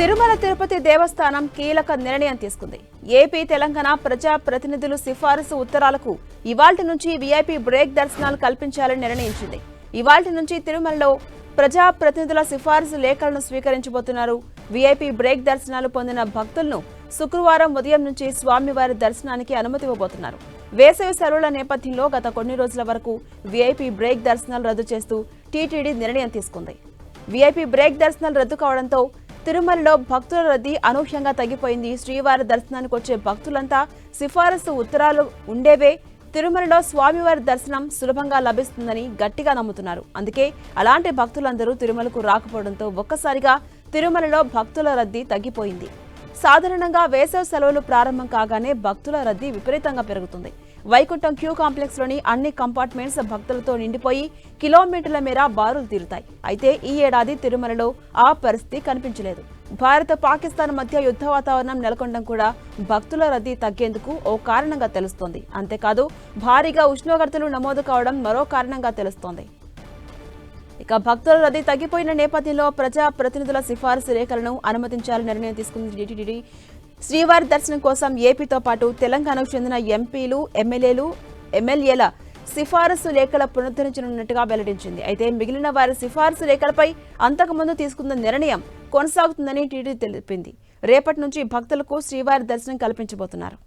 తిరుమల తిరుపతి దేవస్థానం కీలక నిర్ణయం తీసుకుంది. ఏపీ తెలంగాణ ప్రజా ప్రతినిధులు సిఫారసు ఉత్తరాలకు ఇవాల్టి నుంచి వీఐపీ బ్రేక్ దర్శనాలు కల్పించాలని నిర్ణయించింది. ఇవాల్టి నుంచి తిరుమలలో ప్రజా ప్రతినిధుల సిఫారసు లేఖలను స్వీకరించబోతున్నారు. వీఐపీ బ్రేక్ దర్శనాలు పొందిన భక్తులను శుక్రవారం ఉదయం నుంచి స్వామివారి దర్శనానికి అనుమతి ఇవ్వబోతున్నారు. వేసవి సెలవుల నేపథ్యంలో గత కొన్ని రోజుల వరకు వీఐపీ బ్రేక్ దర్శనాలు రద్దు చేస్తూ టీటీడీ నిర్ణయం తీసుకుంది. వీఐపీ బ్రేక్ దర్శనాలు రద్దు కావడంతో తిరుమలలో భక్తుల రద్దీ అనూహ్యంగా తగ్గిపోయింది. శ్రీవారి దర్శనానికి వచ్చే భక్తులంతా సిఫారసు ఉత్తరాలు ఉండేవే తిరుమలలో స్వామివారి దర్శనం సులభంగా లభిస్తుందని గట్టిగా నమ్ముతున్నారు. అందుకే అలాంటి భక్తులందరూ తిరుమలకు రాకపోవడంతో ఒక్కసారిగా తిరుమలలో భక్తుల రద్దీ తగ్గిపోయింది. సాధారణంగా వేసవి సెలవులు ప్రారంభం కాగానే భక్తుల రద్దీ విపరీతంగా పెరుగుతుంది. వైకుంఠం క్యూ కాంప్లెక్స్ లోని అన్ని కంపార్ట్మెంట్స్ భక్తులతో నిండిపోయి కిలోమీటర్ల మేర బారులు తీరుతాయి. అయితే ఈ ఏడాది తిరుమలలో ఆ పరిస్థితి కనిపించలేదు. భారత పాకిస్తాన్ మధ్య యుద్ధ వాతావరణం నెలకొనడం కూడా భక్తుల రద్దీ తగ్గేందుకు ఓ కారణంగా తెలుస్తోంది. అంతేకాదు భారీగా ఉష్ణోగ్రతలు నమోదు కావడం మరో కారణంగా తెలుస్తోంది. ఇక భక్తుల రద్దీ తగ్గిపోయిన నేపథ్యంలో ప్రజా ప్రతినిధుల సిఫారసు లేఖలను అనుమతించాలని నిర్ణయం తీసుకుంది టీటీడీ. శ్రీవారి దర్శనం కోసం ఏపీతో పాటు తెలంగాణకు చెందిన ఎంపీలు, ఎమ్మెల్యేల సిఫారసు లేఖల పునరుద్ధరించనున్నట్టుగా వెల్లడించింది. అయితే మిగిలిన వారి సిఫారసు లేఖలపై అంతకుముందు తీసుకున్న నిర్ణయం కొనసాగుతుందని టీటీడీ తెలిపింది. రేపటి నుంచి భక్తులకు శ్రీవారి దర్శనం కల్పించబోతున్నారు.